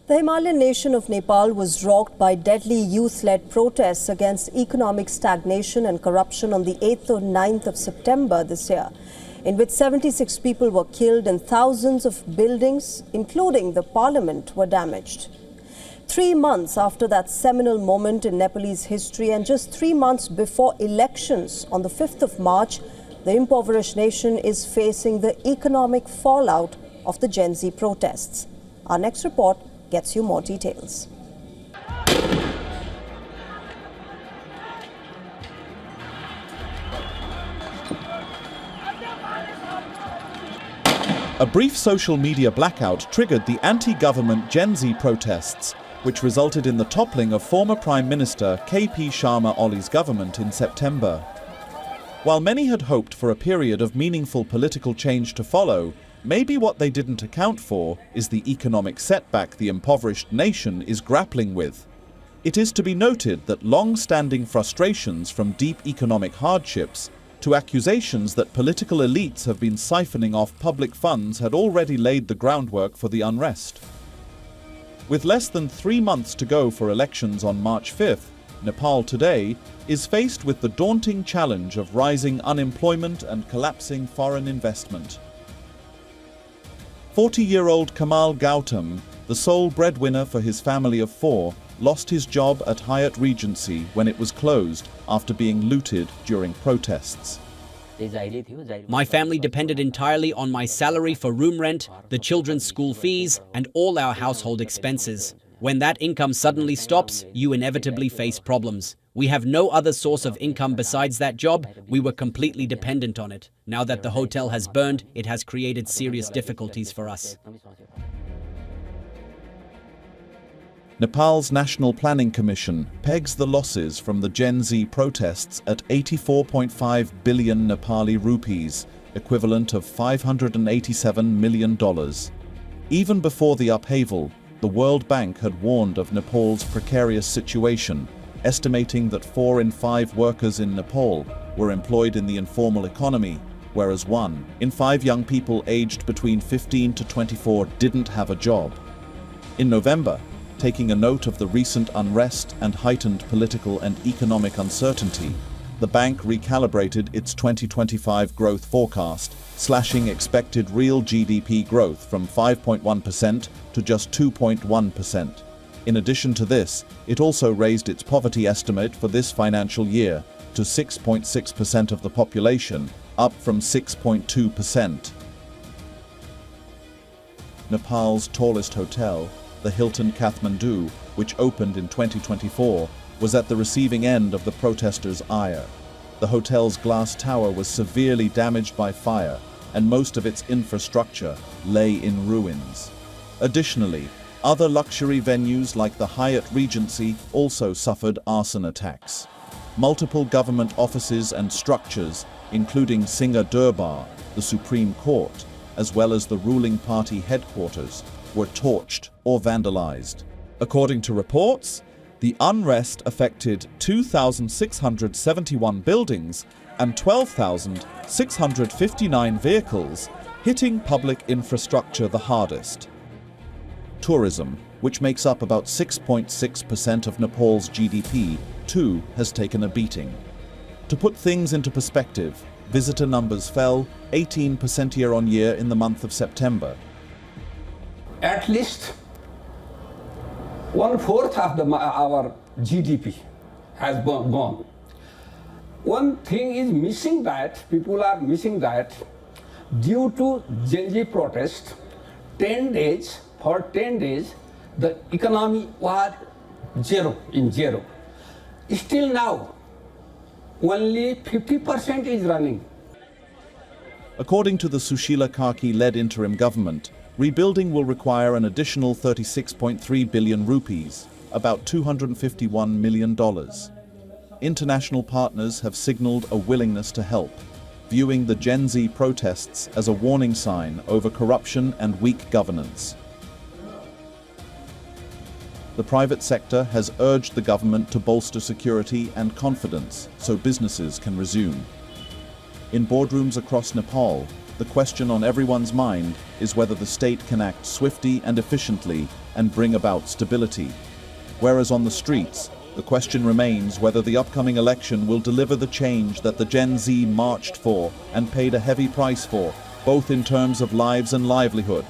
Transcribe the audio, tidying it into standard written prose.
The Himalayan nation of Nepal was rocked by deadly youth-led protests against economic stagnation and corruption on the 8th or 9th of September this year, in which 76 people were killed and thousands of buildings, including the parliament, were damaged. 3 months after that seminal moment in Nepalese history and just 3 months before elections on the 5th of March, the impoverished nation is facing the economic fallout of the Gen Z protests. Our next report gets you more details. A brief social media blackout triggered the anti-government Gen Z protests, which resulted in the toppling of former Prime Minister KP Sharma Oli's government in September. While many had hoped for a period of meaningful political change to follow, maybe what they didn't account for is the economic setback the impoverished nation is grappling with. It is to be noted that long-standing frustrations from deep economic hardships to accusations that political elites have been siphoning off public funds had already laid the groundwork for the unrest. With less than 3 months to go for elections on March 5th, Nepal today is faced with the daunting challenge of rising unemployment and collapsing foreign investment. 40-year-old Kamal Gautam, the sole breadwinner for his family of 4, lost his job at Hyatt Regency when it was closed after being looted during protests. My family depended entirely on my salary for room rent, the children's school fees, and all our household expenses. When that income suddenly stops, you inevitably face problems. We have no other source of income besides that job. We were completely dependent on it. Now that the hotel has burned, it has created serious difficulties for us. Nepal's National Planning Commission pegs the losses from the Gen Z protests at 84.5 billion Nepali rupees, equivalent of $587 million. Even before the upheaval, the World Bank had warned of Nepal's precarious situation, estimating that 4 in 5 workers in Nepal were employed in the informal economy, whereas 1 in 5 young people aged between 15 to 24 didn't have a job. In November, taking a note of the recent unrest and heightened political and economic uncertainty, the bank recalibrated its 2025 growth forecast, slashing expected real GDP growth from 5.1% to just 2.1%. In addition to this, it also raised its poverty estimate for this financial year to 6.6% of the population, up from 6.2%. Nepal's tallest hotel, the Hilton Kathmandu, which opened in 2024, was at the receiving end of the protesters' ire. The hotel's glass tower was severely damaged by fire, and most of its infrastructure lay in ruins. Additionally, other luxury venues like the Hyatt Regency also suffered arson attacks. Multiple government offices and structures, including Singha Durbar, the Supreme Court, as well as the ruling party headquarters, were torched or vandalized. According to reports, the unrest affected 2,671 buildings and 12,659 vehicles, hitting public infrastructure the hardest. Tourism, which makes up about 6.6% of Nepal's GDP, too has taken a beating. To put things into perspective, visitor numbers fell 18% year-on-year in the month of September. At least 1/4 of our GDP has gone. One thing is missing, that people are missing, that due to Gen Z protest, 10 days, the economy was zero. Still now, only 50% is running. According to the Sushila Karki-led interim government, rebuilding will require an additional 36.3 billion rupees, about $251 million. International partners have signaled a willingness to help, viewing the Gen Z protests as a warning sign over corruption and weak governance. The private sector has urged the government to bolster security and confidence so businesses can resume. In boardrooms across Nepal, the question on everyone's mind is whether the state can act swiftly and efficiently and bring about stability. Whereas on the streets, the question remains whether the upcoming election will deliver the change that the Gen Z marched for and paid a heavy price for, both in terms of lives and livelihood.